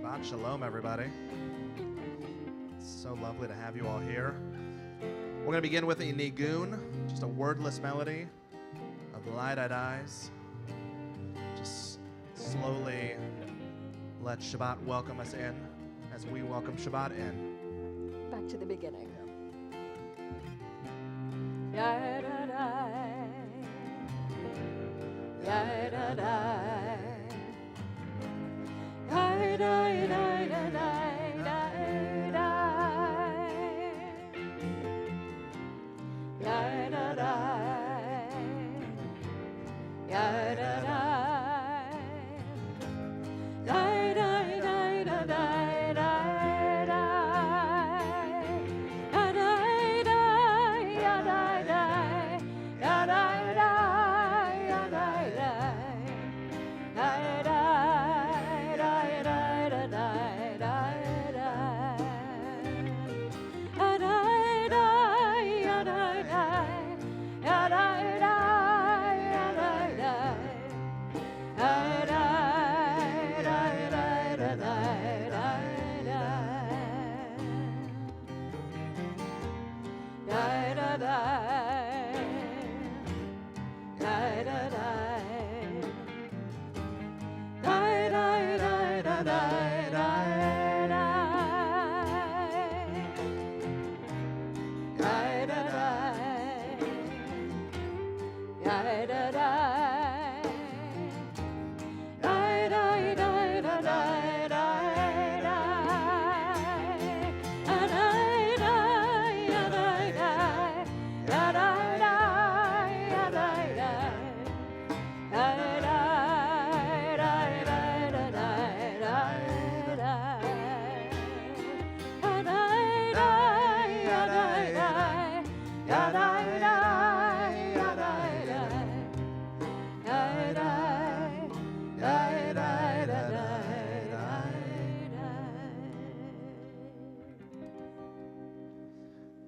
Shabbat Shalom, everybody. It's so lovely to have you all here. We're going to begin with a nigun, just a wordless melody of light-eyed eyes. Just slowly let Shabbat welcome us in as we welcome Shabbat in. Back to the beginning.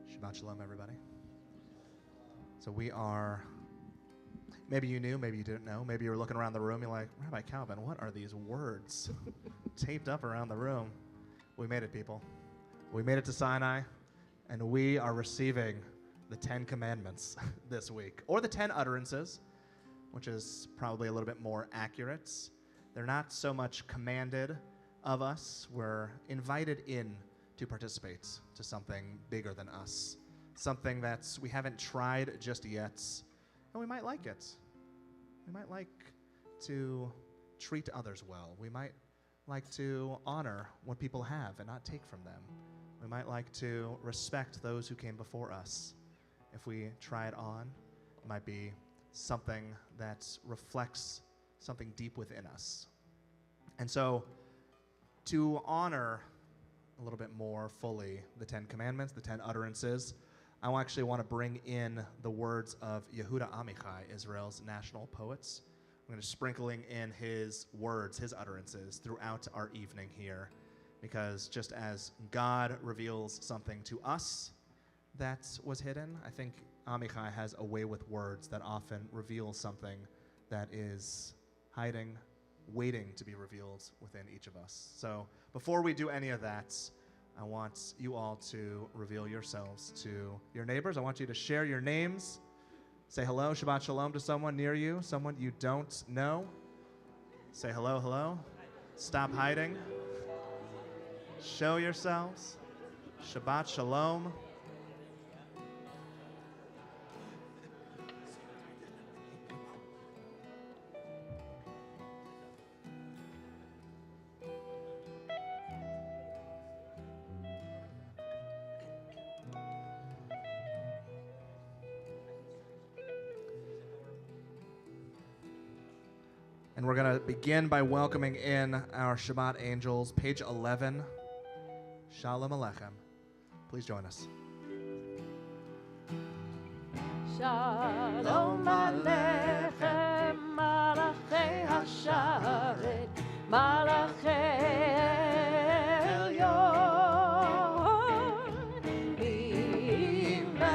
Shabbat Shalom, everybody. So we are, maybe you knew, maybe you didn't know, maybe you were looking around the room, you're like, Rabbi Calvin, what are these words taped up around the room? We made it, people. We made it to Sinai, and we are receiving the 10 Commandments this week, or the 10 utterances, which is probably a little bit more accurate. They're not so much commanded of us, we're invited in to participate to something bigger than us, something that we haven't tried just yet, and we might like it. We might like to treat others well. We might like to honor what people have and not take from them. We might like to respect those who came before us. If we try it on, it might be something that reflects something deep within us. And so, to honor a little bit more fully the 10 Commandments, the 10 utterances, I actually want to bring in the words of Yehuda Amichai, Israel's national poet. I'm going to sprinkling in his words, his utterances throughout our evening here, because just as God reveals something to us that was hidden, I think Amichai has a way with words that often reveals something that is hiding, waiting to be revealed within each of us. So before we do any of that, I want you all to reveal yourselves to your neighbors. I want you to share your names. Say hello, Shabbat Shalom to someone near you, someone you don't know. Say hello, hello. Stop hiding. Show yourselves. Shabbat Shalom. And we're going to begin by welcoming in our Shabbat angels, page 11, Shalom Aleichem. Please join us. Shalom Aleichem, Malachei Hasharet, Malachei Elyon, Imelech,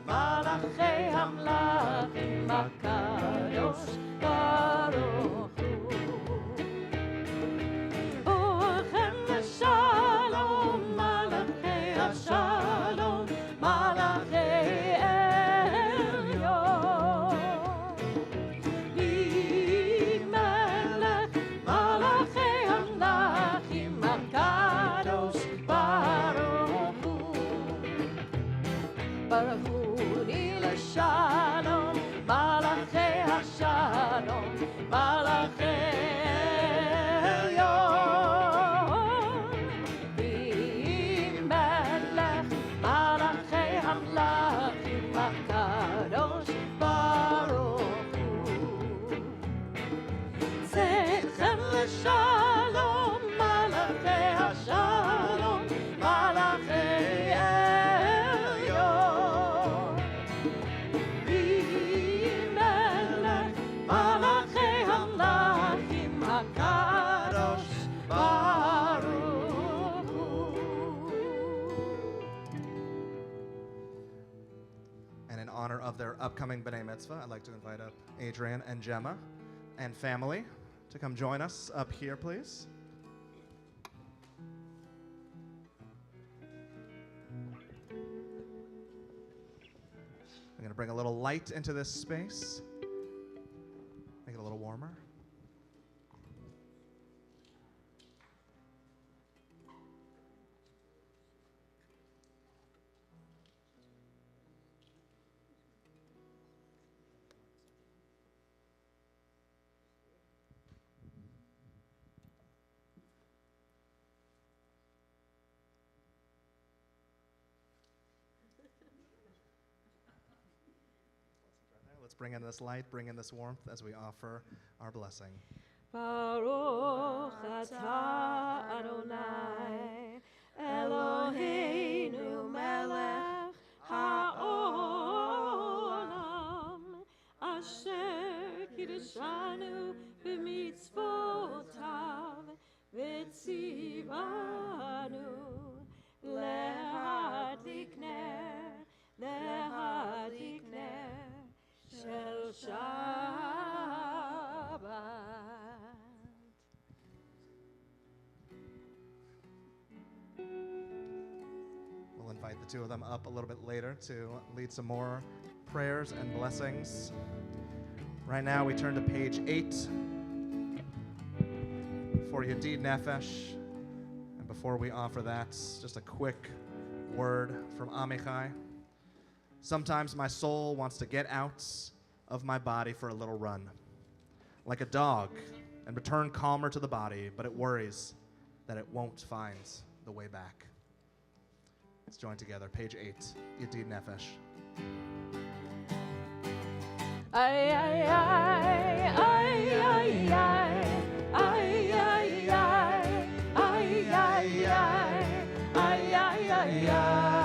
Malachei Hamlachim, Makadosh, Baruch Hu. upcoming B'nai Mitzvah, I'd like to invite up Adrian and Gemma and family to come join us up here, please. I'm going to bring a little light into this space, make it a little warmer. Let's bring in this light, bring in this warmth as we offer our blessing. Baruch atah Adonai Eloheinu melech haolam asher kiddushanu b'mitzvotav v'tzivanu lehadlik ner shel Shabbat. We'll invite the two of them up a little bit later to lead some more prayers and blessings. Right now, we turn to page 8 for Yedid Nefesh. And before we offer that, just a quick word from Amichai. Sometimes my soul wants to get out of my body for a little run, like a dog, and return calmer to the body, but it worries that it won't find the way back. Let's join together. Page 8, Yedid Nefesh. Ay, ay, ay, ay, ay, ay, ay, ay, ay, ay, ay, ay, ay, ay, ay.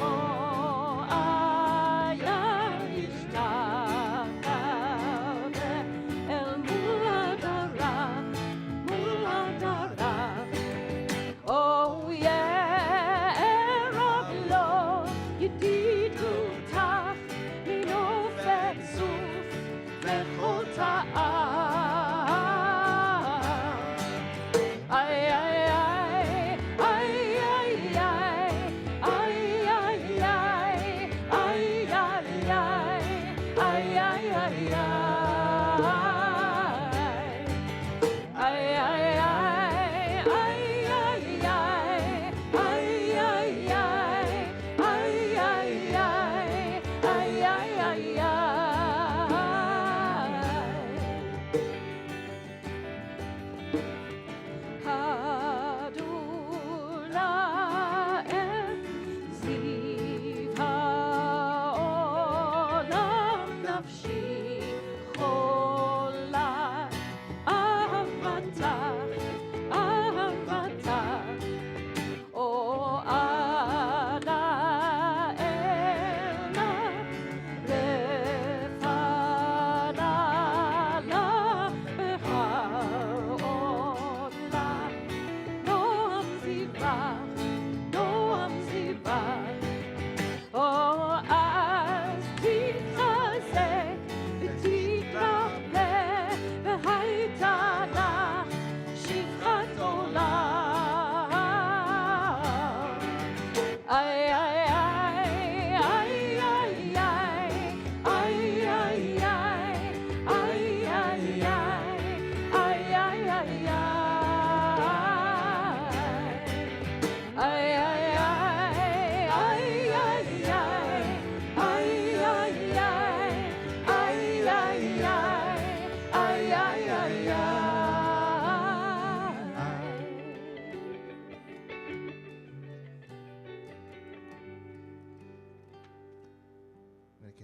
כמו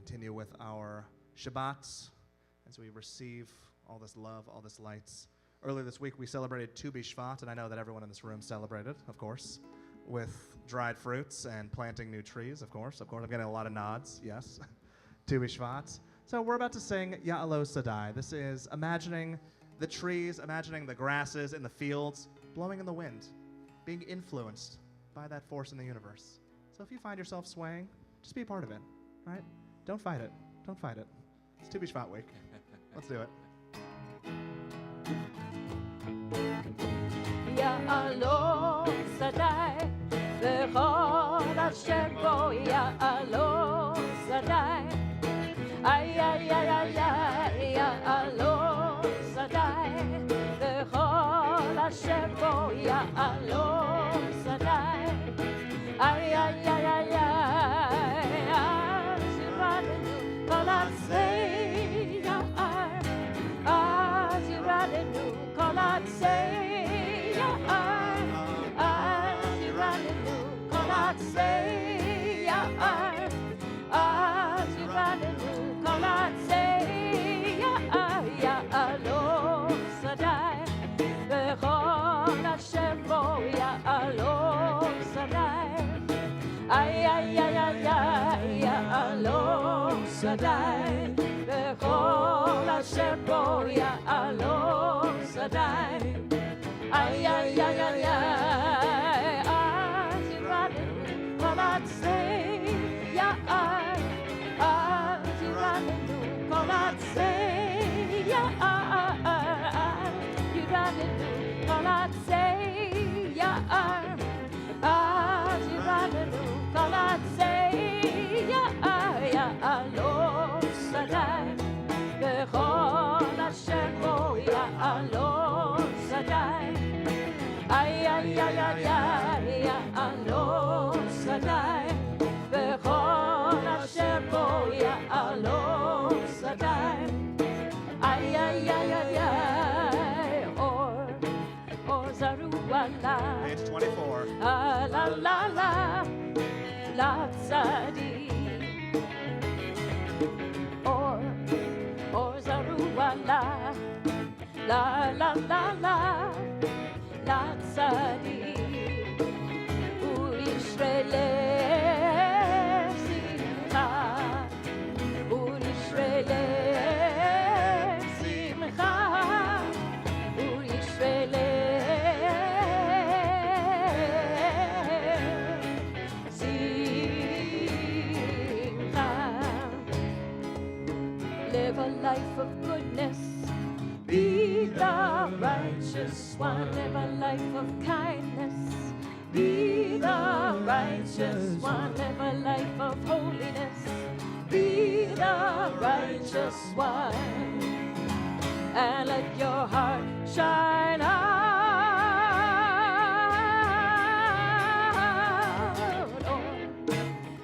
continue with our Shabbat as we receive all this love, all this lights. Earlier this week, we celebrated Tu B'Shvat, and I know that everyone in this room celebrated, of course, with dried fruits and planting new trees, of course. I'm getting a lot of nods, yes. Tu B'Shvat. So we're about to sing Ya'alo Sadai. This is imagining the trees, imagining the grasses in the fields, blowing in the wind, being influenced by that force in the universe. So if you find yourself swaying, just be a part of it, right? Don't fight it. Don't fight it. It's Tu B'Shvat week. Let's do it. Ya'alo Sadai, v'chol asher bo Ya'alo Sadai. Ay, ay, ay, ay, ay, Ya'alo Sadai, v'chol asher bo Ya'alo Sadai. Ay, ay, ay, ay, ay, as Yiradenu kol atzei ya'ar, as Yiradenu kol atzei ya'ar, as Yiradenu kol atzei ya'ar, as Yiradenu kol atzei ya'ar, Ya'alo Sadai, v'chol asher bo Ya'alo Sadai. Ay, ay, ay, ay, ay, Ya'alo Sadai, v'chol asher bo Ya'alo Sadai. Ay, ay, ay, ay, ay, as Yiradenu kol atzei ya'ar, as Yiradenu kol atzei ya'ar, as Yiradenu kol atzei ya'ar, as Yiradenu kol atzei ya'ar, Ya'alo Sadai, v'chol asher bo Ya'alo Sadai. Ay, ay, ay, ay, ay, Ya'alo Sadai, v'chol asher bo Ya'alo Sadai. Ay, ay, ay, ay, ay, or Zaruala. Page 24. La la la, la tzadi. Or Zaruala. La la la la, la tzadi. U'Yisrael simcha, U'Yisrael simcha, U'Yisrael live a life of goodness, be the righteous one. Live a life of kindness, be the righteous one. Live a life of holiness, be the righteous one. And let your heart shine out.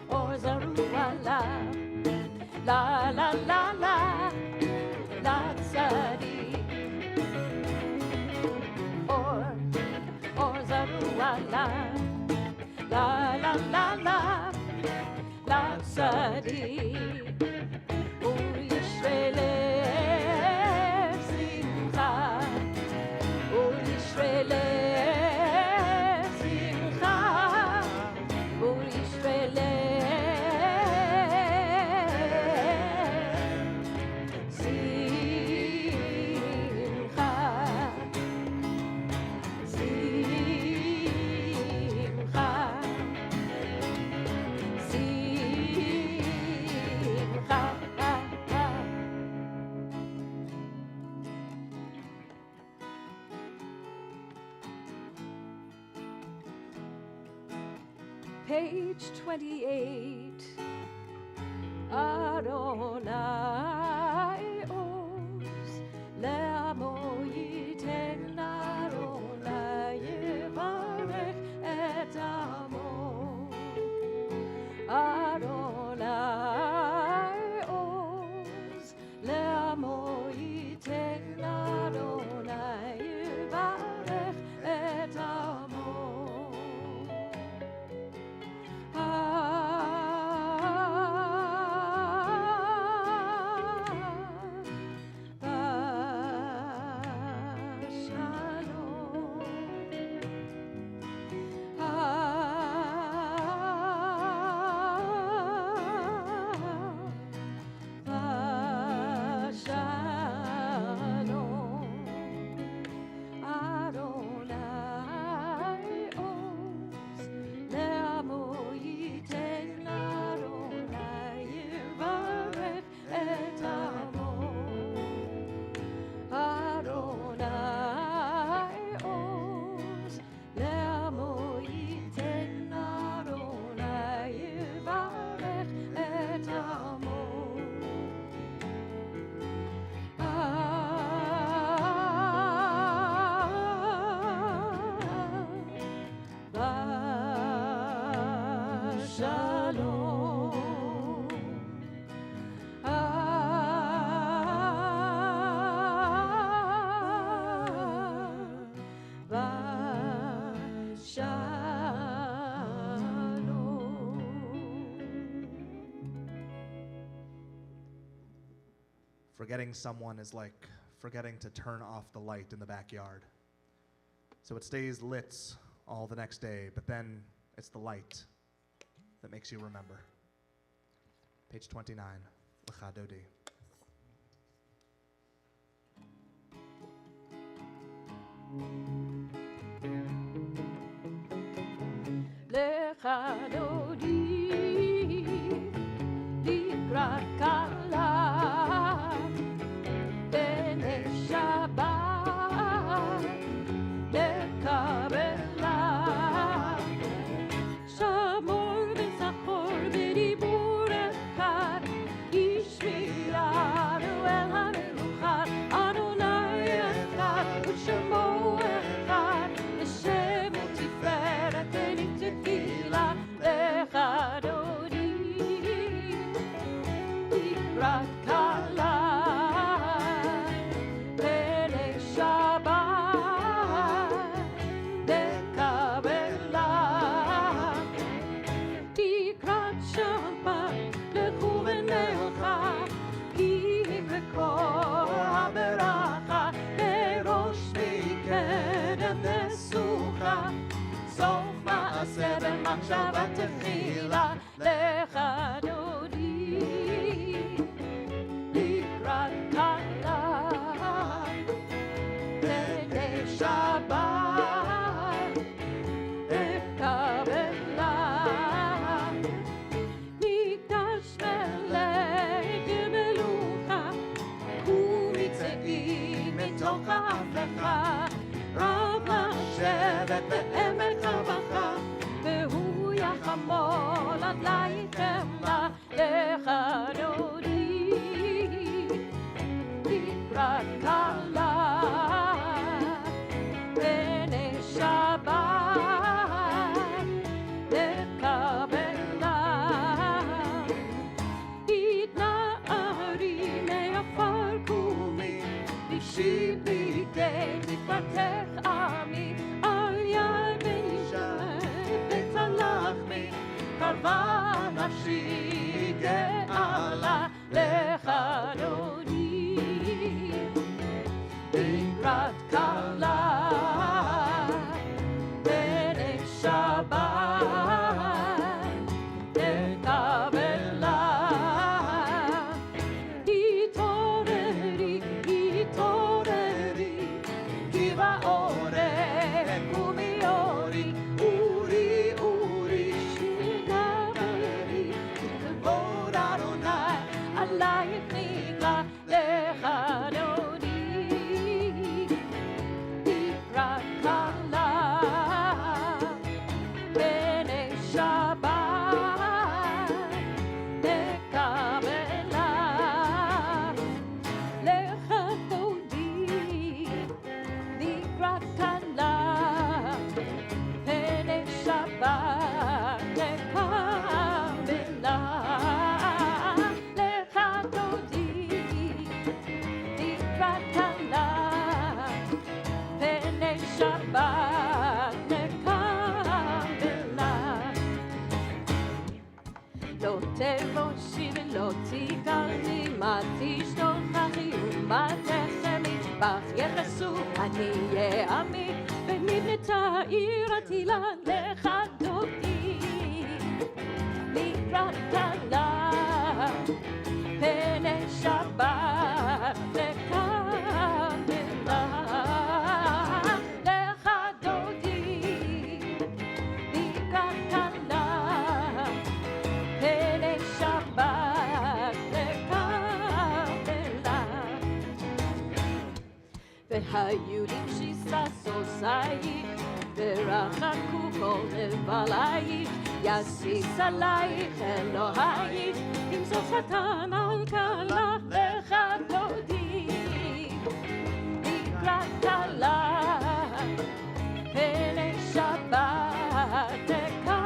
Or Zaruala. La la la la, la tzadi. Or Zaruala. La la la la, la tzadi. U'Yisrael simcha, U'Yisrael simcha, U'Yisrael Page 28. Adonai Oz Le'amo Yiten Adonai Yivarech et Amo. Adonai Oz Le'amo Yiten Adonai Yivarech et Amo. שלום. Forgetting someone is like forgetting to turn off the light in the backyard. So it stays lit all the next day, but then it's the light that makes you remember. Page 29, Lecha Dodi. Lecha Dodi, לקראת כלה, בני שבת, לקבלה. שמור וזכור בדיבור אחד, השמיענו אל המלוכה, אדוני אחד ושמו אחד, לשם ותפארת ונתתילה, לך דודי, לקראת כלה, בני שבת, לקבלה. לקראת שבת לכו ונלכה, כי בכל הברכה, בראש מקדם נסוכה, סוף מעשה במחשבה תחילה, לך דודי, לקראת כלה, בני שבת, לקבלה. מקדש מלך ומלוכה, ומצאים מתוך ההבטחה, רב לשבת בעמק הרווחה, והוא יחמול עד לילה, לך דודי, לקראת כלה, בני שבת, לקבלה. התנערי מעפר קומי, ביקשי בידי תקוותך עמי, על יד בית הלחמי, קרבה נפשי גאלה, לך דודי, לקראת כלה, בני שבת, לקבלה. התעוררי, התעוררי, כי בעורק ומיורי, אורי, אורי, שגברי, כבוד אדוני, עלייך נקרא, לך דודי, לקראת כלה, בני שבת, לקבלה. לך דודי, לקראת כלה, בני שבת, לקבלה. לך דודי, לקראת כלה, בני שבת, לקבלה. לא תבושי ולא תיגרני, מה תשתוכחי ומה תחמי, בך יחסו עניי עמי, ונבנתה עיר עתילה, לך דודי, לקראת כלה, בני שבת, לקבלה. לך דודי, לקראת כלה, בני שבת, לקבלה. והיהודים שששו זית, ורחקו כל נבלייך, יסיס עלייך אלוהייך, אם זו שטן על כלה, לך דודי, לקראת כלה, בני שבת, לקבלה.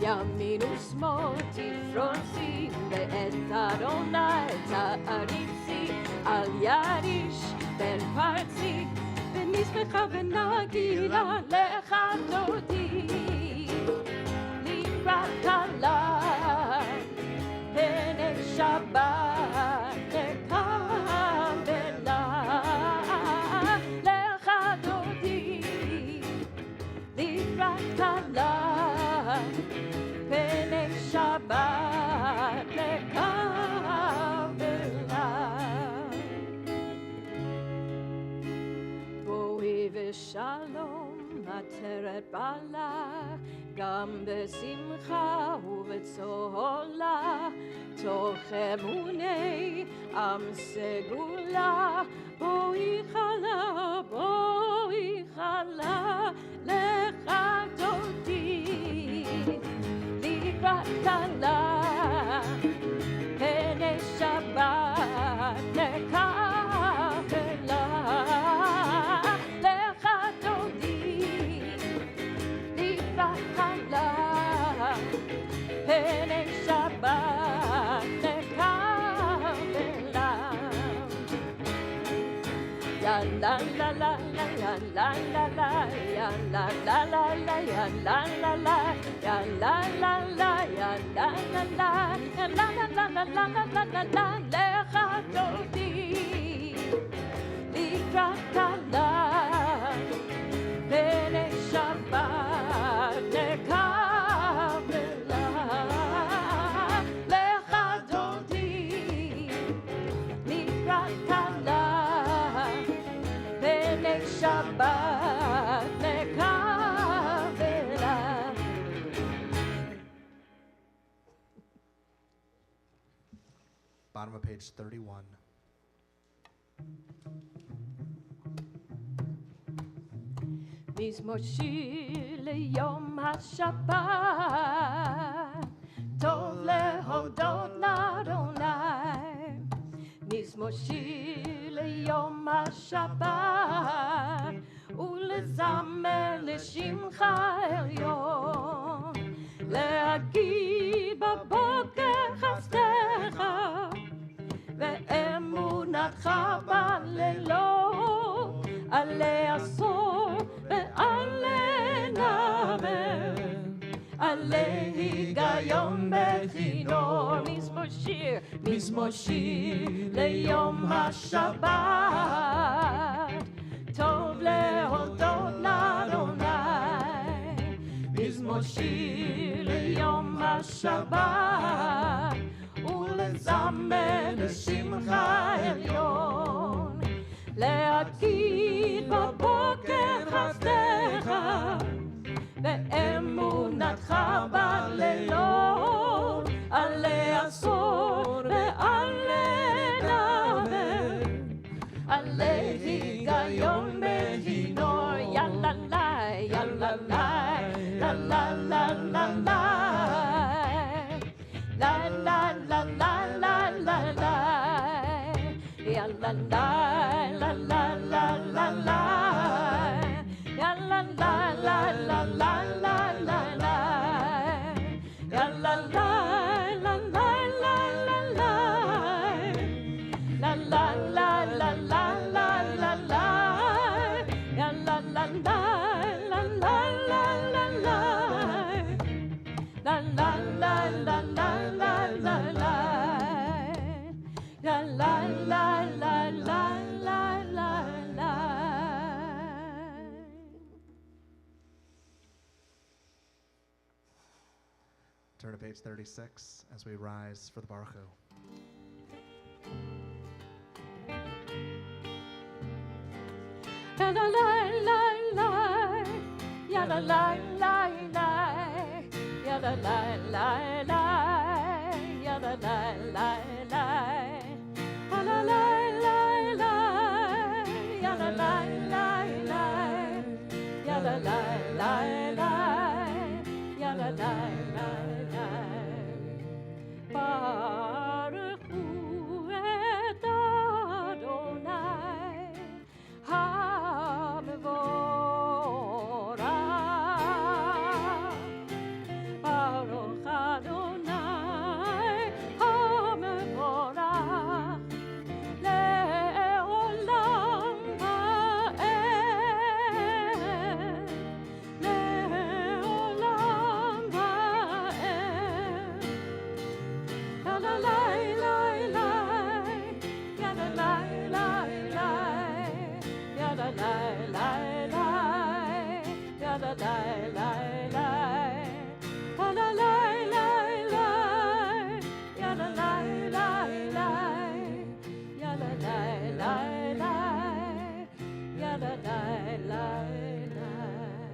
ימין ושמאל תפרוצי, ואת אדוני תעריצי, על יד איש בן פרצי, ונשמחה ונגילה לך דודי, לקראת כלה, פני שבת לקבלה, לך דודי, לקראת כלה, פני שבת לקבלה. בואי ושלום עטרת בעלה, גם בשמחה ובצהלה, תוך אמוני עם סגולה. בואי חלה, בואי חלה, לך דודי, לקראת כלה, פני שבת לקבלה, לך דודי, לקראת כלה, פני שבת לקבלה. יה לה לה לה לה לה לה לה, יה לה לה לה לה, יה לה לה לה, יה לה לה לה, יה לה לה לה, יה לה לה לה לה לה לה לה, לך דודי, לקראת כלה, פני שבת לקבלה, לך דודי, לקראת כלה, פני שבת לקבלה. Bottom of page 31. מזמור שיר ליום השבת, טוב להודות לאדוני. מזמור שיר ליום השבת, ולזמר לשמך עליון, להגיד בבוקר חסדך, ואמונתך בלילות, עלי עשור ועלי נבר, עלי היגיון בכינור. מזמור שיר ליום השבת, טוב להודות לאדוני. מזמור שיר ליום השבת, ולזמר לשמך עליון, להגיד בבוקר חסדך, ואמונתך בלילות, עלי עשור ועלי נבר, עלי היגיון בכינור. יה לה לה, יה לה לה, לה לה לה לה לה, לה לה לה לה לה לה, יה לה לה לה לה לה לה לה, יה לה לה לה לה לה לה לה לה, יה לה לה לה לה לה לה לה, לה לה לה לה לה לה לה לה, 야 la la la la la la la la, la la la la la la la la, la la la la la la la la. Turn to page 36 as we rise for the Baruch Hu. La la la la la, ya la la la la, ya la la la la, ya la la la la, la la la la la, ya la la la la, ya la la la la, ya la la la la. Baruch Hu et Adonai, ha-mevorach, Baruch ברוך אדוני המבורך לעולם ועד, לעולם ועד. יאללה לי לי לי, יאללה לי לי לי, יאללה לי לי לי, yada lai lai lai, yada lai lai lai, yada lai lai lai, yada lai lai lai, yada lai lai lai.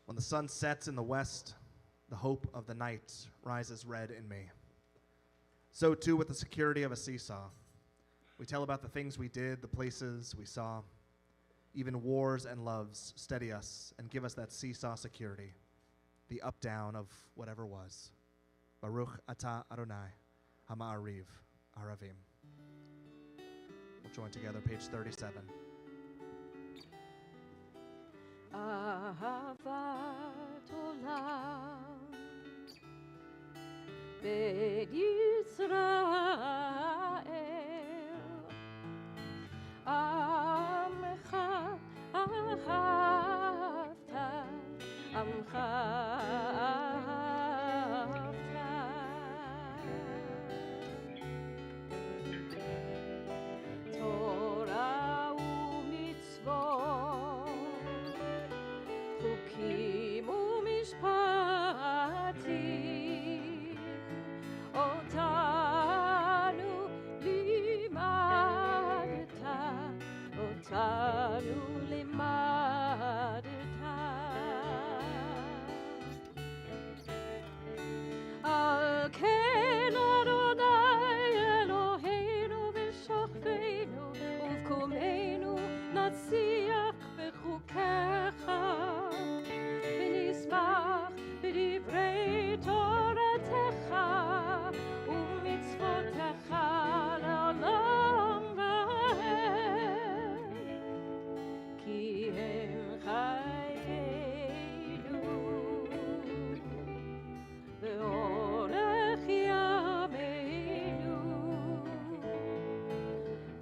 When the sun sets in the west, the hope of the night rises red in me. So too with the security of a seesaw. We tell about the things we did, the places we saw. Even wars and loves steady us and give us that seesaw security, the up-down of whatever was. Baruch atah Adonai ha'ma'ariv aravim. We'll join together, page 37. אהבת עולם בית ישראל, עמך אהבת, עמך אהבת. תורה ומצוות, חוקים ומשפטים, אותנו לימדת, אותנו לימדת. על כן אדוני אלוהינו ושוכבנו ובקומנו נצליח בחוקיך ונשמח בדברי תורתך ומצוותיך לעולם ועד, כי הם חיינו ואורך ימינו,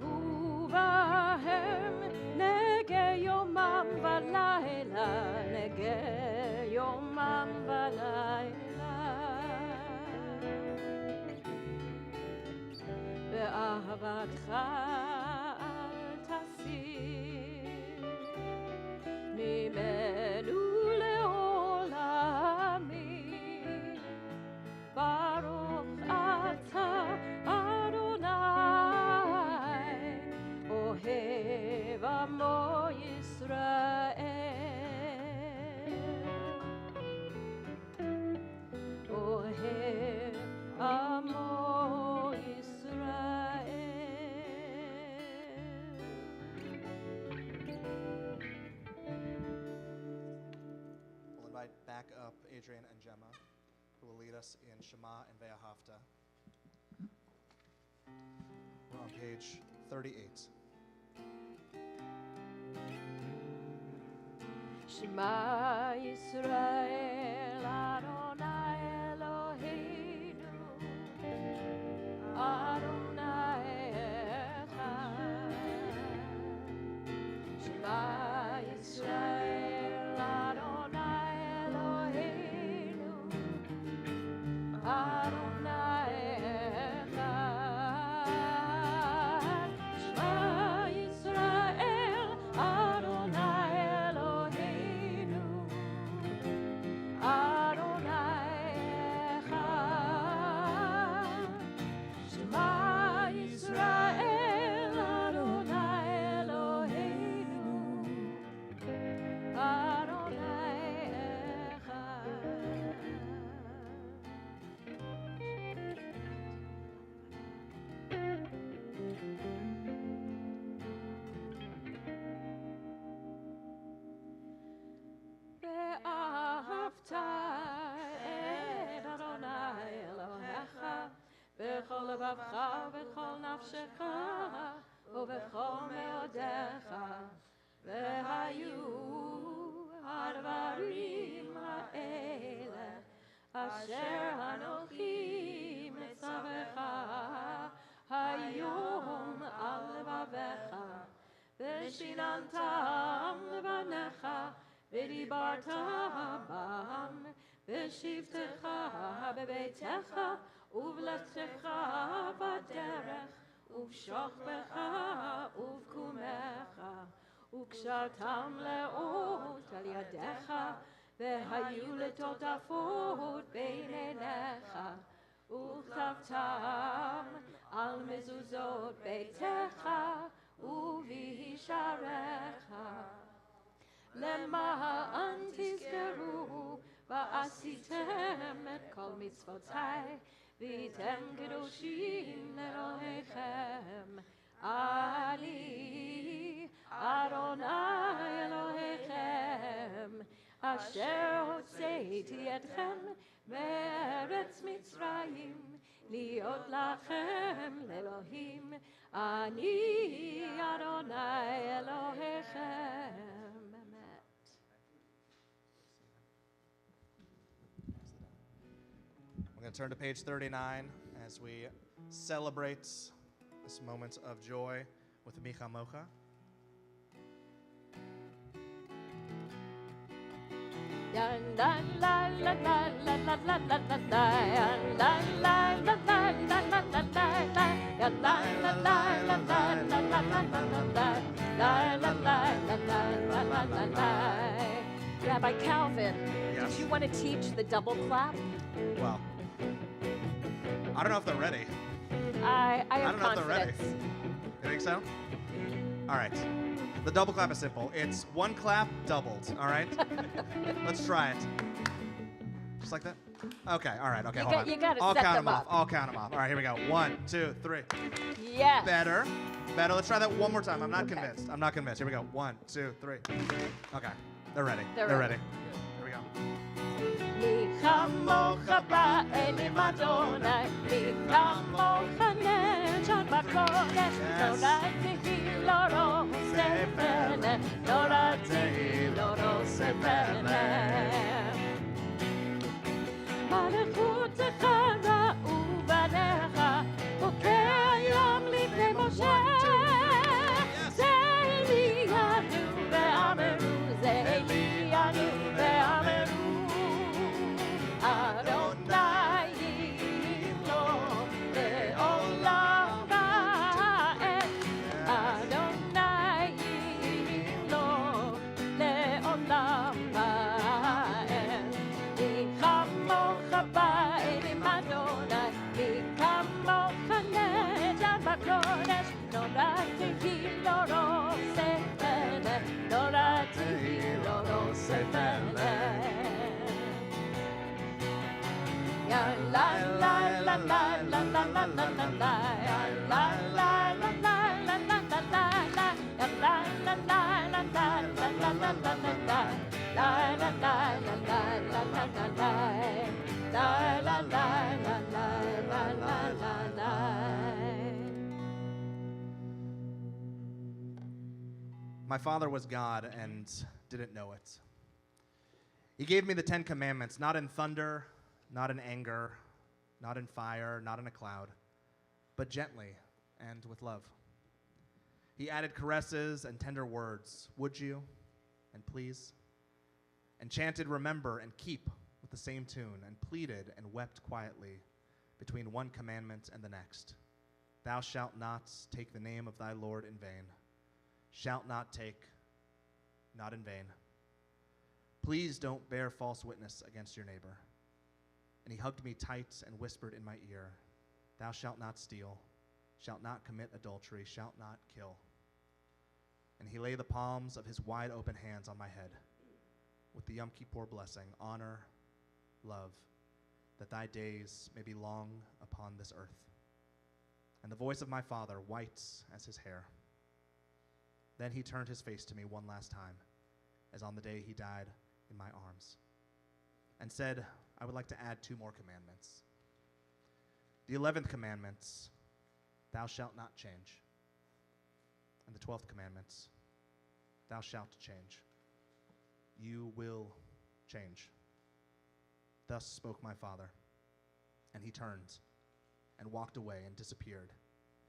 ובהם נגה יומם ולילה, נגה יומם ולילה. באהבתך אל תסיר ממנו לעולמים. ברוך אתה אדוני אוהב עמו ישראל, אוהב עמו ישראל. We'll invite back up Adrian and Gemma, who will lead us in Shema and Ve'ahavta. We're on page 38. שמע ישראל אדוני אלוהינו אדוני אחד. שמע ישראל אדוני אלוהינו אדוני אחד. שמע ישראל אדוני אלוהינו אדוני אחד. שמע ישראל אדוני אלוהינו אדוני ואהבת את אדוני אלוהיך בכל לבבך ובכל נפשך ובכל מאודך ושיננתם לבניך, ודיברת בם, בשבתך בביתך, ובלכתך בדרך, ובשוכבך ובקומך, וקשרתם לאות על ידיך, והיו לטוטפות בין עיניך, וכתבתם על מזוזות ביתך ובישעריך, למען תזכרו ועשיתם את כל מצוותיי, והייתם קדושים לאלוהיכם. אני אדוני אלוהיכם, אשר הוצאתי אתכם מארץ מצרים, להיות לכם לאלוהים. אני אדוני אלוהיכם. אמת. We're going to turn to page 39 as we celebrate this moment of joy with Micha Mocha. Rabbi Calvin, Yes. did you want to teach the double clap? Well, I don't know if they're ready. I have don't know if they're ready. confidence. You think so? All right. The double clap is simple. It's one clap doubled, all right? Let's try it. Just like that? Okay, all right, okay, hold on. You gotta I'll set count them off. up. I'll count them off. All right, here we go. 1, 2, 3. Yes. Better. Better. Let's try that one more time. I'm not Okay. convinced. I'm not convinced. Here we go. 1, 2, 3. Okay. They're ready. They're ready. ready. Here we go. Mi chamocha ba'elim Adonai, mi chamocha nechad b'kodesh, noratehi loro sefene, noratehi loro sefene. מלכותך ראו בניך, בוקר יום לפני משה. זה אלינו ואמרו, זה אלינו ואמרו, אדוני ימלוך לעולם ועד, אדוני ימלוך לעולם ועד. מי כמוך באלים אדוני, מי כמוך נג'ד בקודש, נולדתי לא ספנה, נולדתי לא ספנה. יא לה לה לה לה לה לה לה לה לה לה, יא לה לה לה לה לה לה לה לה לה, יא לה לה לה לה לה לה לה לה לה לה לה. La la la la la la la la la, la la la la la la la la la. My father was God and didn't know it. He gave me the 10 Commandments, not in thunder, not in anger, not in fire, not in a cloud, but gently and with love. He added caresses and tender words, would you, and please, and chanted remember and keep with the same tune, and pleaded and wept quietly between one commandment and the next. Thou shalt not take the name of thy Lord in vain. Shalt not take, not in vain. Please don't bear false witness against your neighbor. And he hugged me tight and whispered in my ear, thou shalt not steal, shalt not commit adultery, shalt not kill. And he laid the palms of his wide open hands on my head with the Yom Kippur blessing, honor, love, that thy days may be long upon this earth. And the voice of my father, white as his hair. Then he turned his face to me one last time, as on the day he died in my arms, and said, I would like to add 2 more commandments. The 11th commandment, thou shalt not change. And the 12th commandment, thou shalt change. You will change. Thus spoke my father, and he turned and walked away and disappeared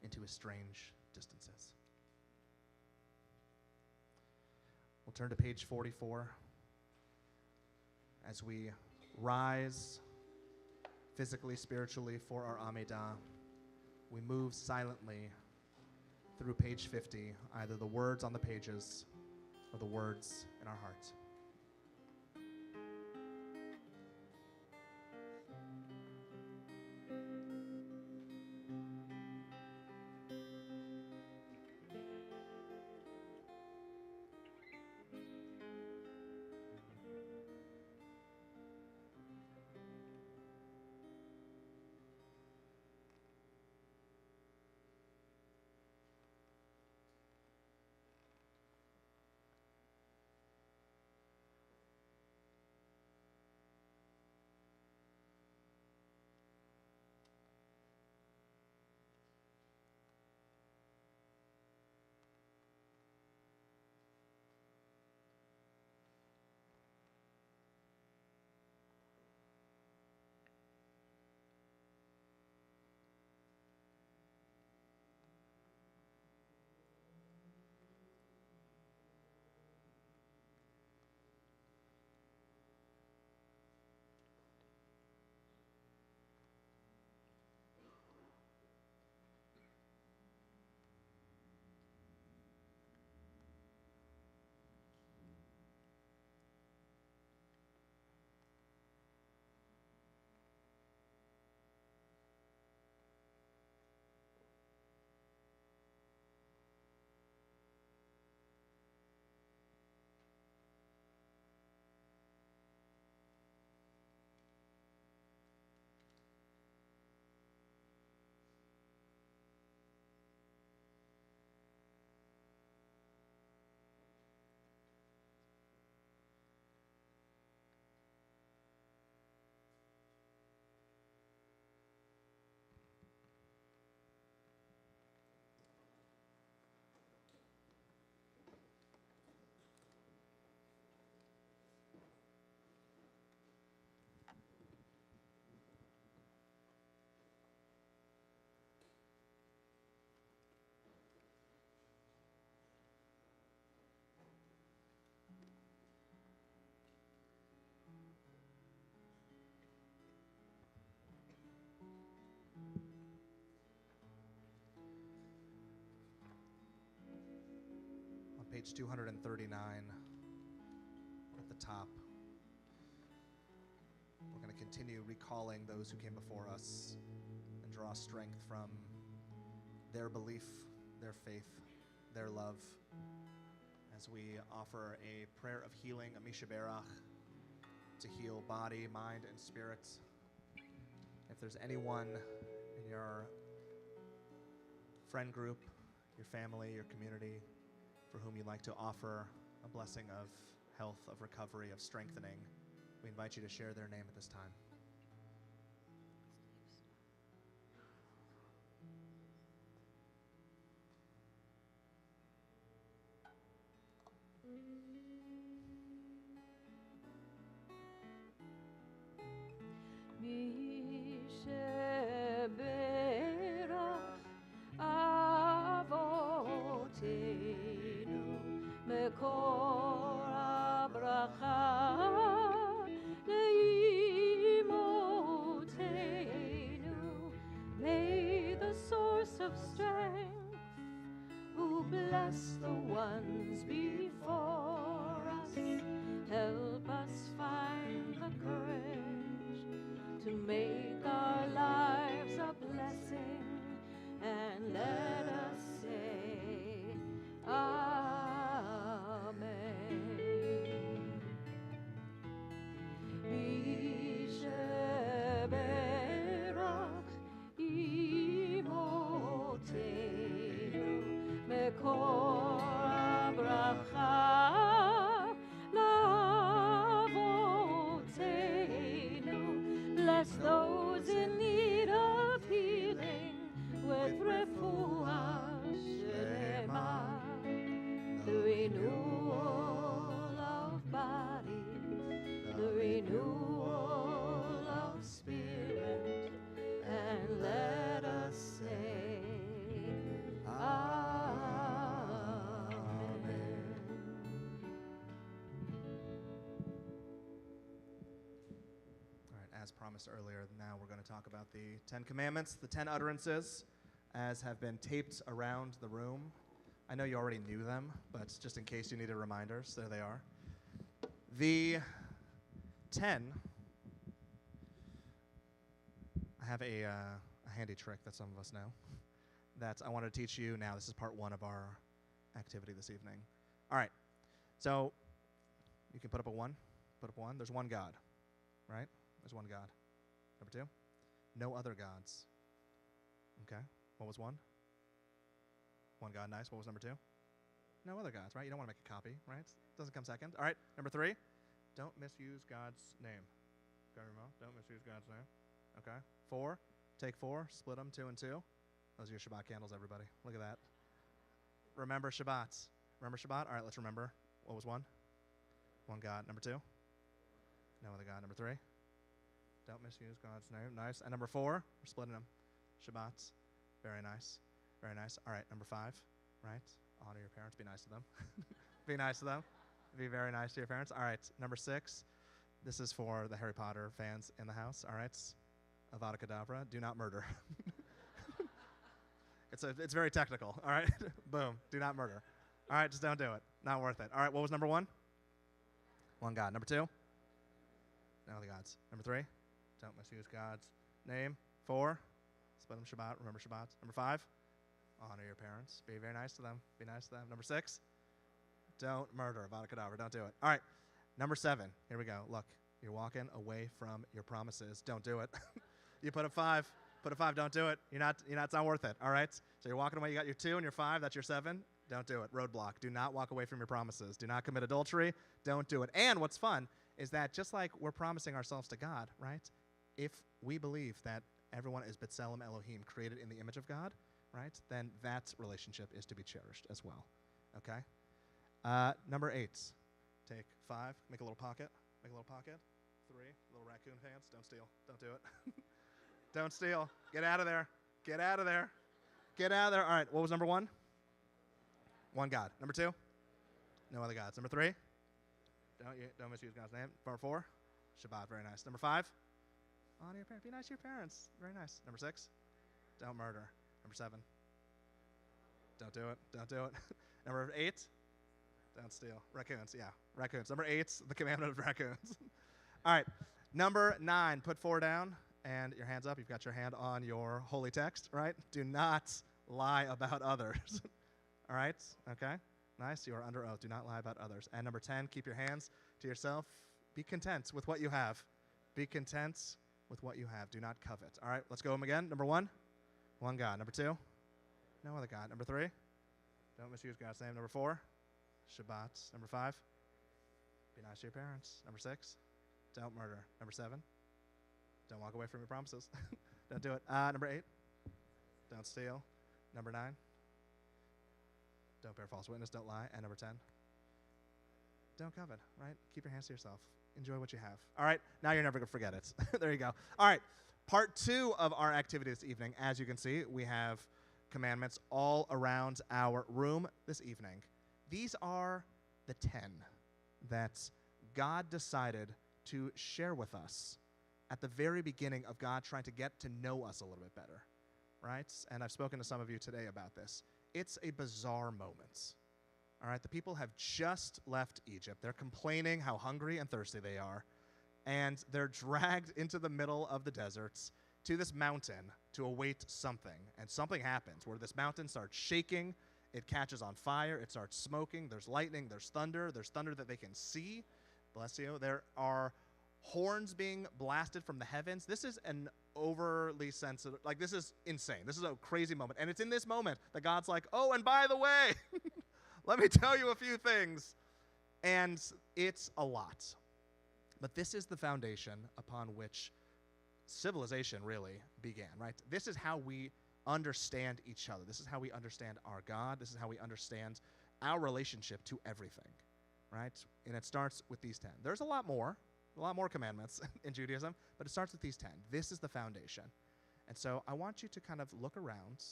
into his strange distances. Turn to page 44. As we rise physically, spiritually for our Amidah, we move silently through page 50, either the words on the pages or the words in our heart. Page 239 at the top. We're going to continue recalling those who came before us and draw strength from their belief, their faith, their love, as we offer a prayer of healing, a Mishaberach, to heal body, mind, and spirit. If there's anyone in your friend group, your family, your community, for whom you'd like to offer a blessing of health, of recovery, of strengthening, we invite you to share their name at this time. May the source of strength, who bless the ones before us, help us find the courage to make our lives a blessing, and let us say Amen. Mishaberach imotenu mekor habracha lavotenu. Bless those in need of healing with refuah shlema, the renewal of body, the renewal of spirit, and let us say Amen. promised earlier, now we're going to talk about the 10 Commandments, the 10 utterances, as have been taped around the room. I know you already knew them, but just in case you needed reminders, there they are. The 10, I have a handy trick that some of us know that I wanted to teach you now. This is part one of our activity this evening. All right, so you can put up a one. Put up one. There's one God, right? There's one God. Number two, no other gods. Okay, what was one? One God, nice. What was number two? No other gods, right? You don't want to make a copy, right? Doesn't come second. All right, number three, don't misuse God's name. Okay, remote, don't misuse God's name. Okay, four, take four, split them 2 and 2. Those are your Shabbat candles, everybody. Look at that. Remember Shabbat. Remember Shabbat? All right, let's remember. What was one? One God. Number two? No other God. Number three? Don't misuse God's name. Nice. And number four? We're splitting them. Shabbats. Very nice. Very nice. All right, number five, right? Honor your parents. Be nice to them. Be nice to them. Be very nice to your parents. All right, number six. This is for the Harry Potter fans in the house. All right. Avada Kedavra. Do not murder. It's very technical. All right. Boom. Do not murder. All right, just don't do it. Not worth it. All right, what was number one? One God. Number two? No other gods. Number three? Don't misuse God's name. Four? Split them Shabbat. Remember Shabbat. Number five? Honor your parents. Be very nice to them. Be nice to them. Number six? Don't murder. Avada Kedavra. Don't do it. All right, number seven. Here we go. Look, you're walking away from your promises. Don't do it. You put up five. Put a five. Don't do it. It's not worth it. All right? So you're walking away. You got your 2 and your 5. That's your 7. Don't do it. Roadblock. Do not walk away from your promises. Do not commit adultery. Don't do it. And what's fun is that just like we're promising ourselves to God, right? If we believe that everyone is B'Tselem Elohim, created in the image of God, right? Then that relationship is to be cherished as well. Okay? Number 8. Take 5. Make a little pocket. Make a little pocket. 3. Little raccoon pants. Don't steal. Don't do it. Don't steal. Get out of there. Get out of there. Get out of there. All right. What was number 1? One God. Number 2? No other gods. Number 3? Don't misuse God's name. Number 4? Shabbat. Very nice. Number 5? Honor your parents. Be nice to your parents. Very nice. Number 6? Don't murder. Number 7? Don't do it. Don't do it. Number 8? Don't steal. Raccoons. Yeah. Raccoons. Number 8's the commandment of raccoons. All right. Number 9. Put 4 down and your hands up. You've got your hand on your holy text, right? Do not lie about others. All right? Okay? Nice. You are under oath. Do not lie about others. And number 10, keep your hands to yourself. Be content with what you have. Be content with what you have. Do not covet. All right? Let's go them again. Number 1, one God. Number 2, no other God. Number 3, don't misuse God's name. Number 4, Shabbat. Number 5, be nice to your parents. Number 6, don't murder. Number 7, don't walk away from your promises. Don't do it. Number 8, don't steal. Number 9, don't bear false witness, don't lie. And number 10, don't covet, right? Keep your hands to yourself. Enjoy what you have. All right, now you're never going to forget it. There you go. All right, part 2 of our activity this evening. As you can see, we have commandments all around our room this evening. These are the 10 that God decided to share with us at the very beginning of God trying to get to know us a little bit better, right? And I've spoken to some of you today about this. It's a bizarre moment. All right, the people have just left Egypt. They're complaining how hungry and thirsty they are, and they're dragged into the middle of the deserts to this mountain to await something. And something happens where this mountain starts shaking, it catches on fire, it starts smoking, there's lightning, there's thunder that they can see. Bless you. There are horns being blasted from the heavens. This is an overly sensitive, like this is insane. This is a crazy moment. And it's in this moment that God's like, oh, and by the way, let me tell you a few things. And it's a lot. But this is the foundation upon which civilization really began, right? This is how we understand each other. This is how we understand our God. This is how we understand our relationship to everything, right? And it starts with these 10. There's a lot more commandments in Judaism, but it starts with these 10. This is the foundation. And so I want you to kind of look around,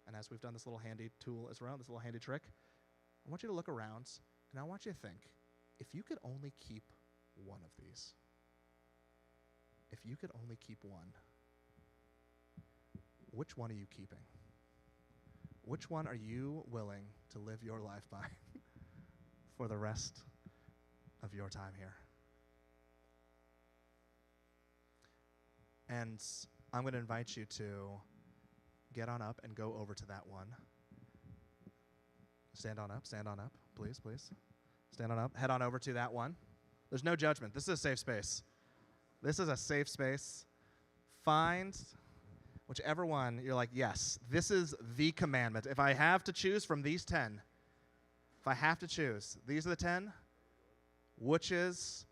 and as we've done this little handy tool as well, this little handy trick, I want you to look around, and I want you to think, if you could only keep one of these, if you could only keep one, which one are you keeping? Which one are you willing to live your life by for the rest of your time here? And I'm going to invite you to get on up and go over to that one. Stand on up, please, please. Stand on up, head on over to that one. There's no judgment. This is a safe space. This is a safe space. Find whichever one you're like, yes, this is the commandment. If I have to choose from these 10, if I have to choose, these are the 10, which is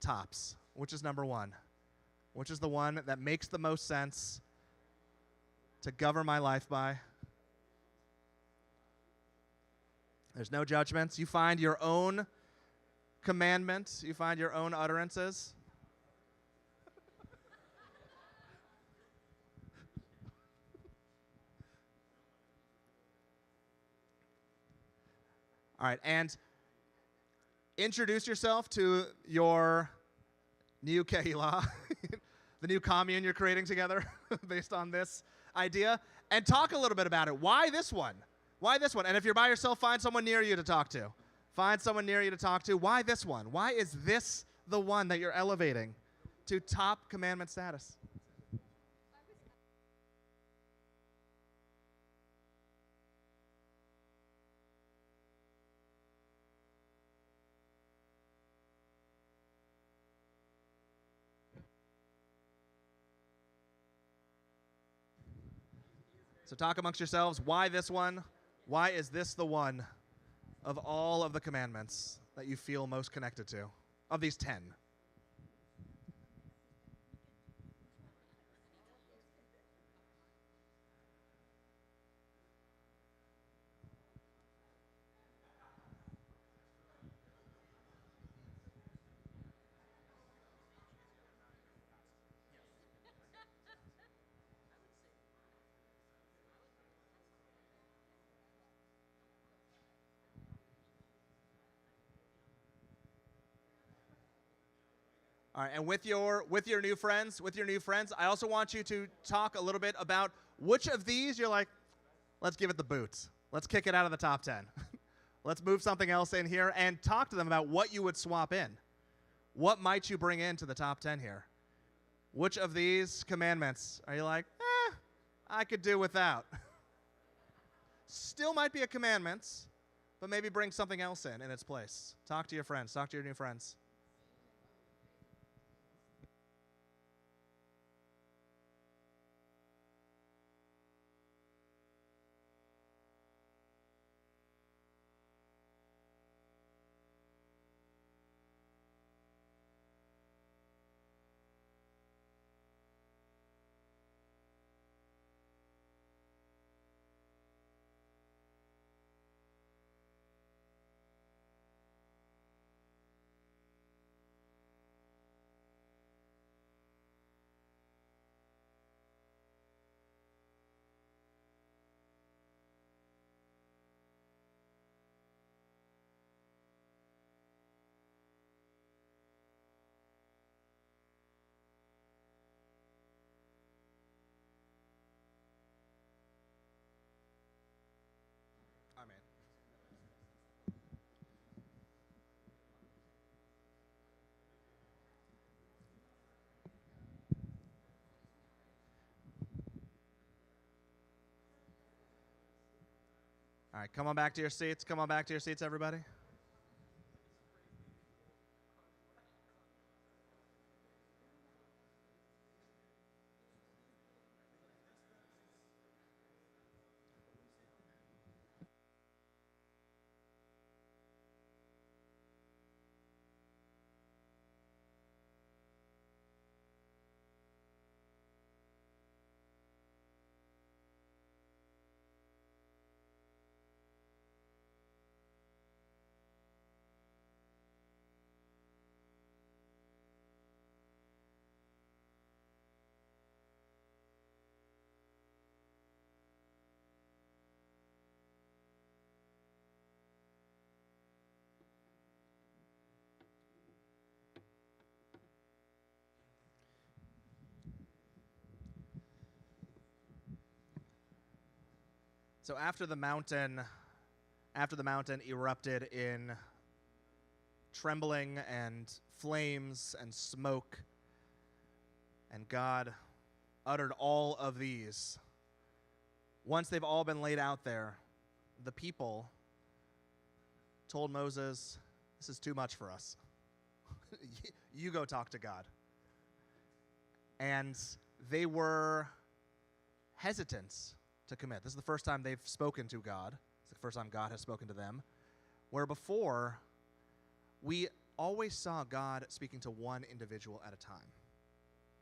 tops? Which is number one? Which is the one that makes the most sense to govern my life by? There's no judgments. You find your own commandments. You find your own utterances. All right, and introduce yourself to your new Kehillah, the new commune you're creating together based on this idea, and talk a little bit about it. Why this one? Why this one? And if you're by yourself, find someone near you to talk to. Find someone near you to talk to. Why this one? Why is this the one that you're elevating to top commandment status? So talk amongst yourselves. Why this one? Why is this the one of all of the commandments that you feel most connected to? Of these 10. All right, and with your new friends, I also want you to talk a little bit about which of these you're like, let's give it the boot. Let's kick it out of the top 10. Let's move something else in here and talk to them about what you would swap in. What might you bring into the top 10 here? Which of these commandments are you like, I could do without? Still might be a commandment, but maybe bring something else in its place. Talk to your friends. Talk to your new friends. Amen. All right, come on back to your seats. Come on back to your seats, everybody. So after the mountain erupted in trembling and flames and smoke, and God uttered all of these, once they've all been laid out there, the people told Moses, "This is too much for us. You go talk to God." And they were hesitant to commit. This is the first time they've spoken to God. It's the first time God has spoken to them. Where before, we always saw God speaking to one individual at a time,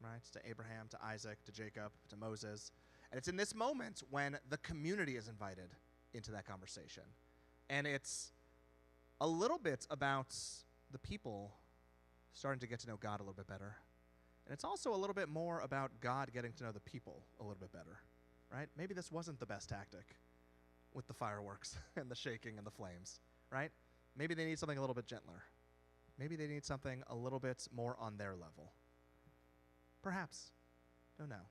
right? To Abraham, to Isaac, to Jacob, to Moses. And it's in this moment when the community is invited into that conversation. And it's a little bit about the people starting to get to know God a little bit better. And it's also a little bit more about God getting to know the people a little bit better, right? Maybe this wasn't the best tactic with the fireworks and the shaking and the flames, right? Maybe they need something a little bit gentler. Maybe they need something a little bit more on their level. Perhaps. Don't know.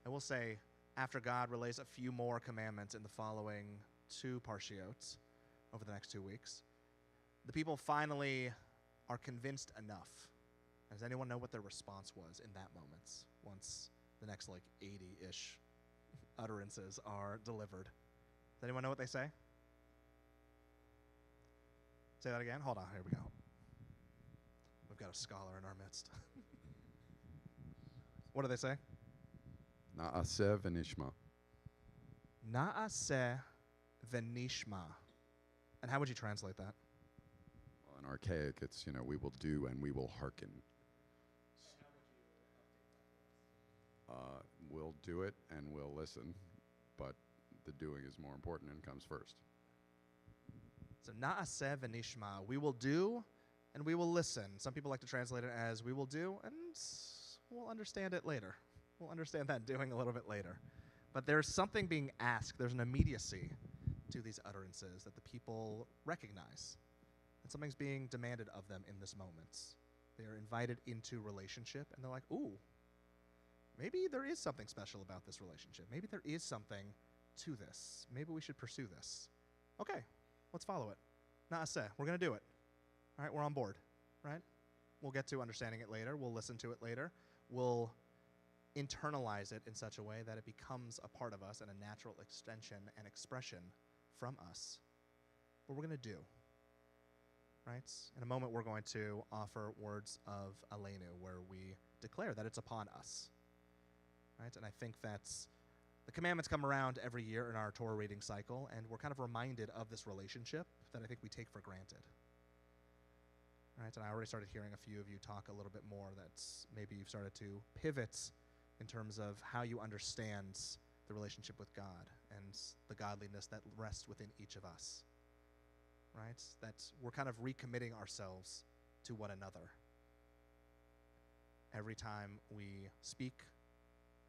I will say, after God relays a few more commandments in the following 2 parshiot over the next 2 weeks, the people finally are convinced enough. Does anyone know what their response was in that moment once the next 80-ish utterances are delivered? Does anyone know what they say? Say that again? Hold on, here we go. We've got a scholar in our midst. What do they say? Na'aseh v'nishma. Na'aseh v'nishma. And how would you translate that? Well, in archaic, it's, we will do and we will hearken. We'll do it and we'll listen, but the doing is more important and comes first. So na'aseh v'nishma. We will do and we will listen. Some people like to translate it as we will do and we'll understand it later. We'll understand that doing a little bit later. But there's something being asked. There's an immediacy to these utterances that the people recognize. And something's being demanded of them in this moment. They are invited into relationship, and they're like, ooh, maybe there is something special about this relationship. Maybe there is something to this. Maybe we should pursue this. Okay, let's follow it. Na'aseh, we're going to do it. All right, we're on board, right? We'll get to understanding it later. We'll listen to it later. We'll internalize it in such a way that it becomes a part of us and a natural extension and expression from us. But we're going to do, right? In a moment, we're going to offer words of Aleinu, where we declare that it's upon us, right? And I think that's the commandments come around every year in our Torah reading cycle, and we're kind of reminded of this relationship that I think we take for granted. Right, and I already started hearing a few of you talk a little bit more that's maybe you've started to pivot in terms of how you understand the relationship with God and the godliness that rests within each of us. Right? That we're kind of recommitting ourselves to one another. Every time we speak,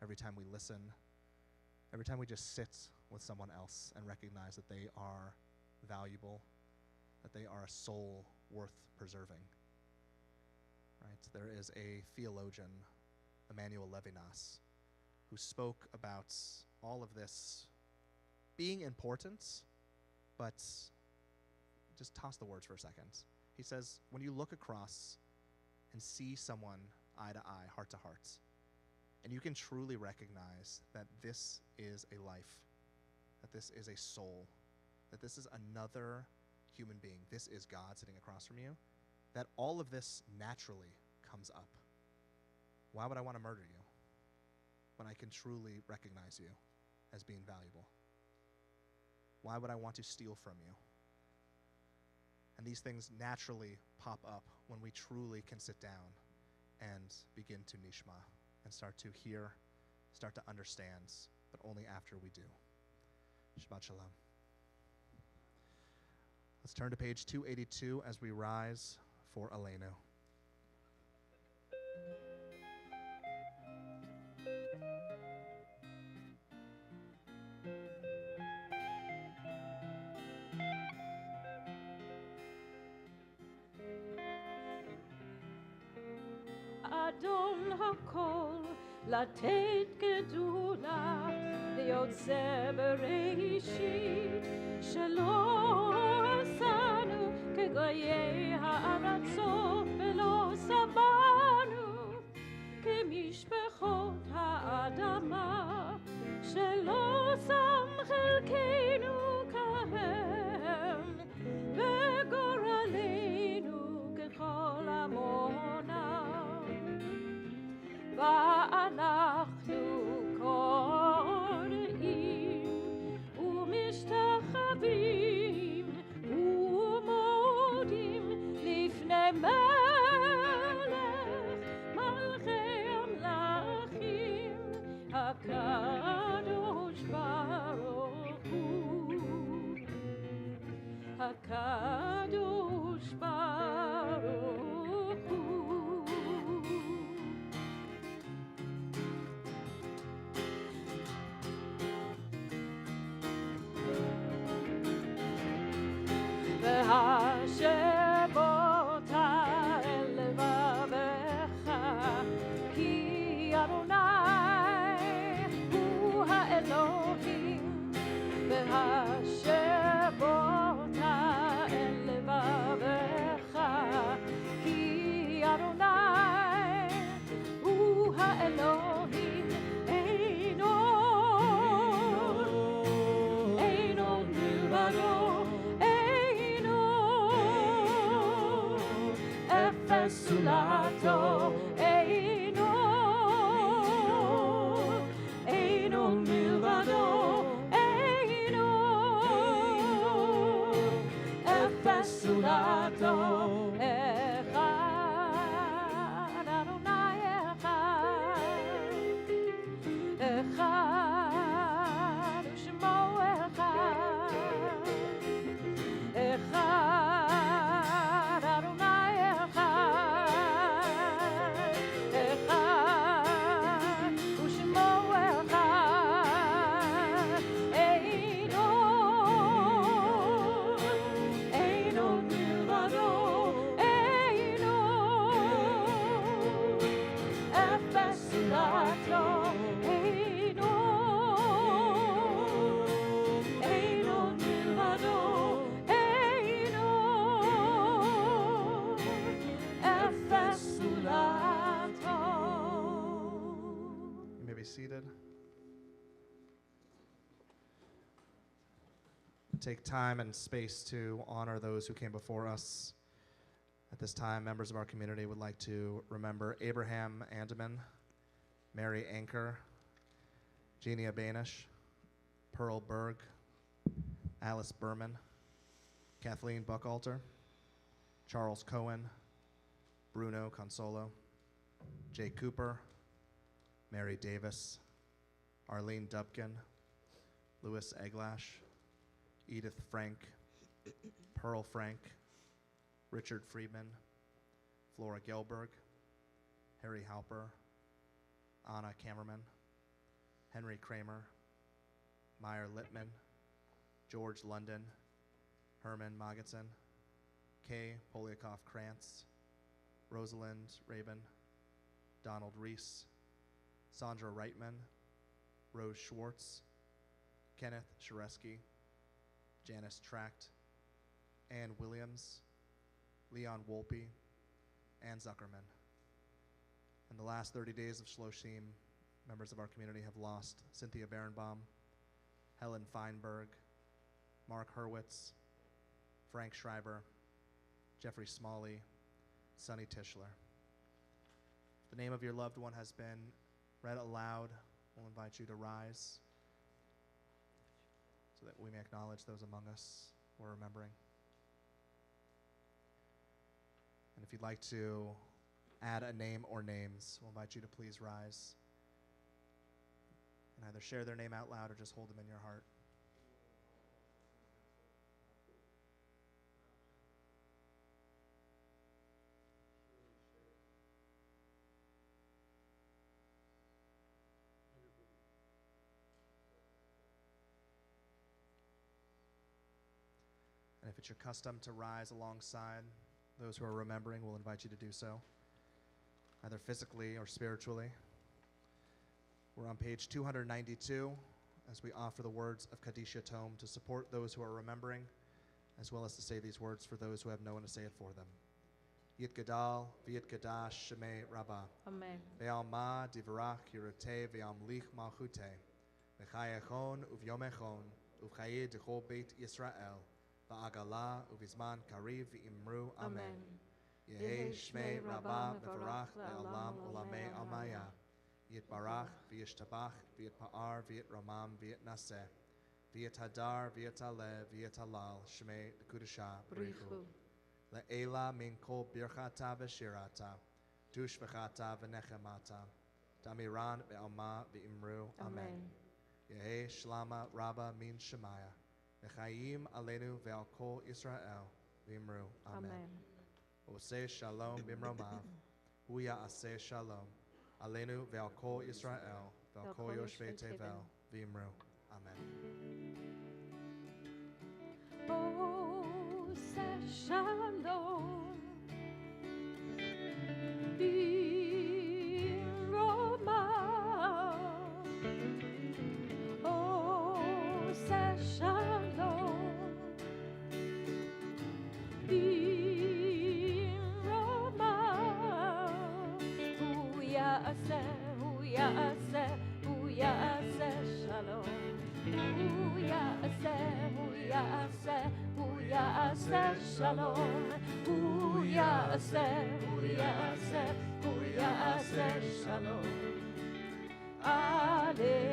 every time we listen, every time we just sit with someone else and recognize that they are valuable, that they are a soul worth preserving. Right? There is a theologian, Emmanuel Levinas, who spoke about all of this being important, but just toss the words for a second. He says, when you look across and see someone eye to eye, heart to heart, and you can truly recognize that this is a life, that this is a soul, that this is another human being, this is God sitting across from you, that all of this naturally comes up. Why would I want to murder you when I can truly recognize you as being valuable? Why would I want to steal from you? And these things naturally pop up when we truly can sit down and begin to nishma and start to hear, start to understand, but only after we do. Shabbat shalom. Let's turn to page 282 as we rise for Aleinu. Adon hakol latet gedula יוצא בראשית, שלא עשנו כגויי הארצות ולא שבענו כמשפחות האדמה, שלא שם חלקנו כהם וגורלנו ככל עמונה, ואנחנו קוראים ומשתחווים ומודים לפני מלך מלכי המלכים הקדוש ברוך הוא, הקדוש ברוך הוא. והשבות אל לבבך, כי אדוני הוא האלוהים. והשבות אל לבבך, כי אדוני הוא האלוהים. אינו מלבדו, סולתו, אינו מלבדו, אפס סולתו, אחד אדוני אחד ושמו אחד seated. Take time and space to honor those who came before us. At this time, members of our community would like to remember Abraham Andaman, Mary Anker, Genia Banish, Pearl Berg, Alice Berman, Kathleen Buckalter, Charles Cohen, Bruno Consolo, Jay Cooper, Mary Davis, Arlene Dubkin, Louis Eglash, Edith Frank, Pearl Frank, Richard Friedman, Flora Gelberg, Harry Halper, Anna Kammerman, Henry Kramer, Meyer Littman, George London, Herman Magidson, Kay Poliakoff Krantz, Rosalind Rabin, Donald Reese, Sandra Reitman, Rose Schwartz, Kenneth Shareski, Janice Tract, Ann Williams, Leon Wolpe, Ann Zuckerman. In the last 30 days of Shloshim, members of our community have lost Cynthia Berenbaum, Helen Feinberg, Mark Hurwitz, Frank Schreiber, Jeffrey Smalley, Sonny Tischler. The name of your loved one has been read aloud. We'll invite you to rise so that we may acknowledge those among us who are remembering. And if you'd like to add a name or names, we'll invite you to please rise and either share their name out loud or just hold them in your heart. And if it's your custom to rise alongside those who are remembering, we'll invite you to do so, either physically or spiritually. We're on page 292 as we offer the words of Kadisha Tome to support those who are remembering, as well as to say these words for those who have no one to say it for them. Yit Gadal, V'yit Gadash, Shemei Rabbah. Amen. Ve'al ma divrach yirutei ve'am lich malchutei. V'chayachon uvyomechon uvchaye dechol beit Yisrael. Va'agala uvizman kariv v'imru amen. Yehi Shmei Rabbah mevarach le'olam olamei almaya. Yit barach v'yishtabach v'yit pa'ar v'yit ramam v'yit naseh. V'yit hadar v'yit alev v'yit halal Shmei dekudusha brichu. Le'ela min kol birchata v'shirata. Tush v'chata v'nechemata. Damiran ve'alma v'imru amen. Yehi shlama rabba min shemaya. V'chayim alenu ve'al kol Yisrael v'imru amen. Oseh shalom bimromav. Huya aseh shalom. Alenu ve'al kol Yisrael ve'al kol yoshvei tevel v'imru amen. Oh, say shalom. Shalom, Hu Ya'aseh Shalom, Alleluia.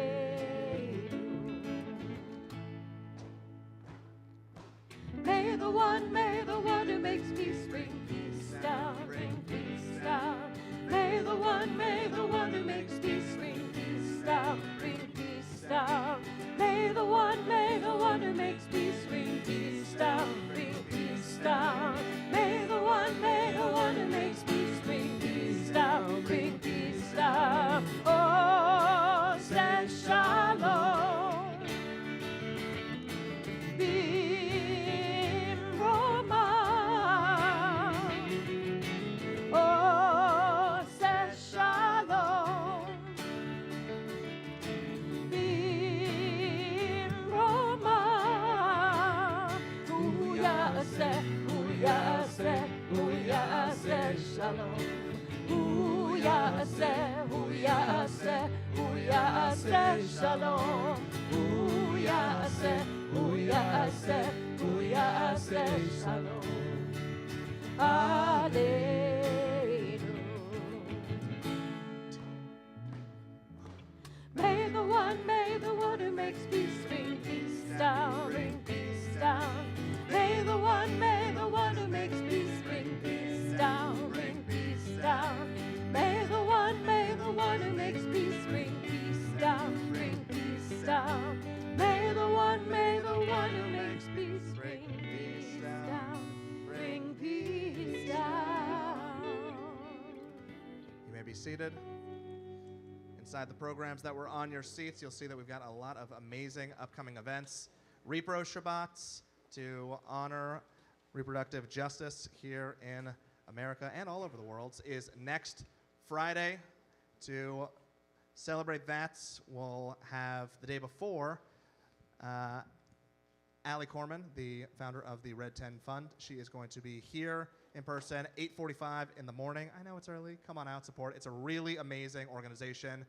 May the one who makes peace bring peace down, bring peace down. May the one who makes peace bring peace down, bring peace down. May the one who makes peace bring peace down, bring peace down. May the one who makes peace bring peace down, bring peace down. Oh, say shalom. Bimroma. Oh, say shalom. Bimroma. Hu Ya'aseh Shalom. Hu Ya'aseh Shalom. Hu Ya'aseh Shalom. Alleluia. May the one who makes peace bring peace down, bring peace down. May the one who makes peace bring peace down, bring peace down. May the one who makes peace bring peace down, bring peace down. May the one who makes peace bring peace down, bring peace down. You may be seated. Inside the programs that were on your seats, you'll see that we've got a lot of amazing upcoming events. Repro Shabbats to honor reproductive justice here in America and all over the world is next Friday. To celebrate that, we'll have the day before Allie Corman, the founder of the Red 10 Fund. She is going to be here in person, 8:45 in the morning. I know it's early. Come on out, support. It's a really amazing organization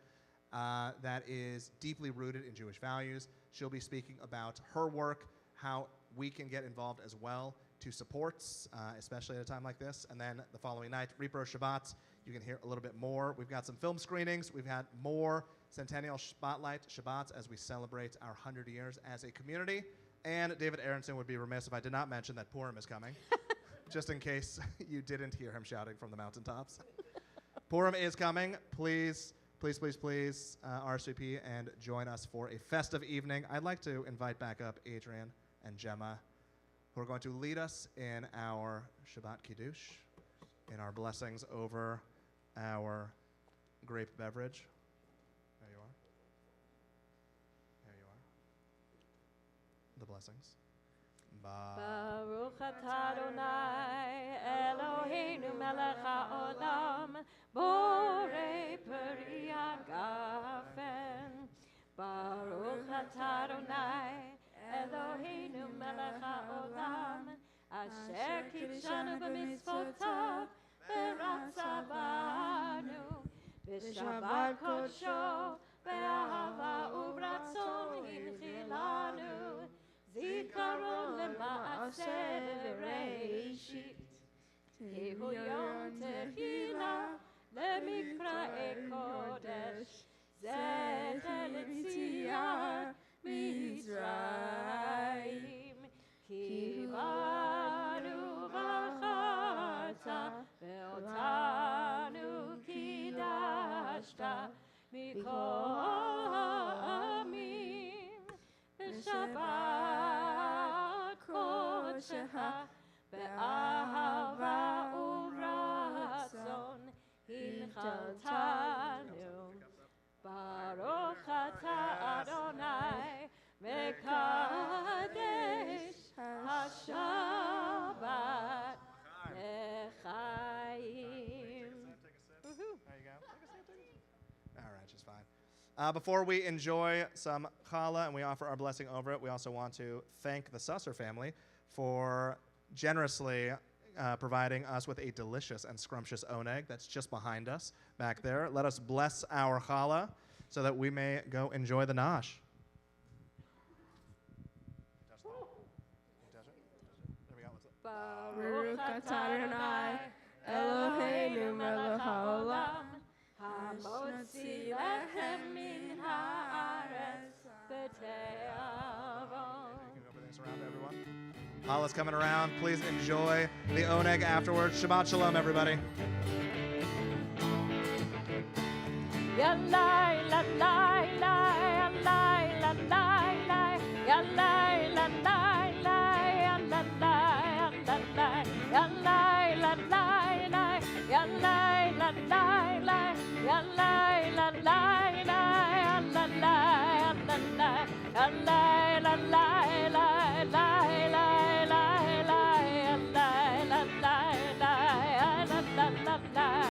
that is deeply rooted in Jewish values. She'll be speaking about her work, how we can get involved as well to support, especially at a time like this. And then the following night, Repro Shabbat, you can hear a little bit more. We've got some film screenings. We've had more Centennial Spotlight Shabbats as we celebrate our 100 years as a community. And David Aronson would be remiss if I did not mention that Purim is coming, just in case you didn't hear him shouting from the mountaintops. Purim is coming. Please, please, please, please, RSVP and join us for a festive evening. I'd like to invite back up Adrian and Gemma, who are going to lead us in our Shabbat Kiddush, in our blessings over our grape beverage. There you are. There you are. The blessings. Baruch atah Adonai Eloheinu melech haolam borei peri hagafen Baruch atah Adonai, Eloheinu melech haolam, asher kitshanu b'mitzvotav, v'ratza banu, b'shabbat kodsho, be'ahava u'b'ratzon hinchilanu, zikaron lema'aseh bereishit, tehu yom tehila, lemikra'e kodesh, zecher l'tziat Mitzrayim, ki banu v'acharta, ve'otanu kidashta, mikol ha'amim, v'shabbat kodshecha, be'ahava u'ratzon, hinchaltanu. Baruch atah Adonai, mekadesh ha-Shabbat lechaim. There you go. All right, just fine. Before we enjoy some challah and we offer our blessing over it, we also want to thank the Susser family for generously providing us with a delicious and scrumptious oneg that's just behind us back there. Let us bless our challah so that we may go enjoy the nosh. Baruch atah Adonai, Eloheinu melech haolam, hamotzi lechem min haaretz b'te'avon. Challah's coming around. Please enjoy the oneg afterwards. Shabbat shalom, everybody. Yalai, lalai.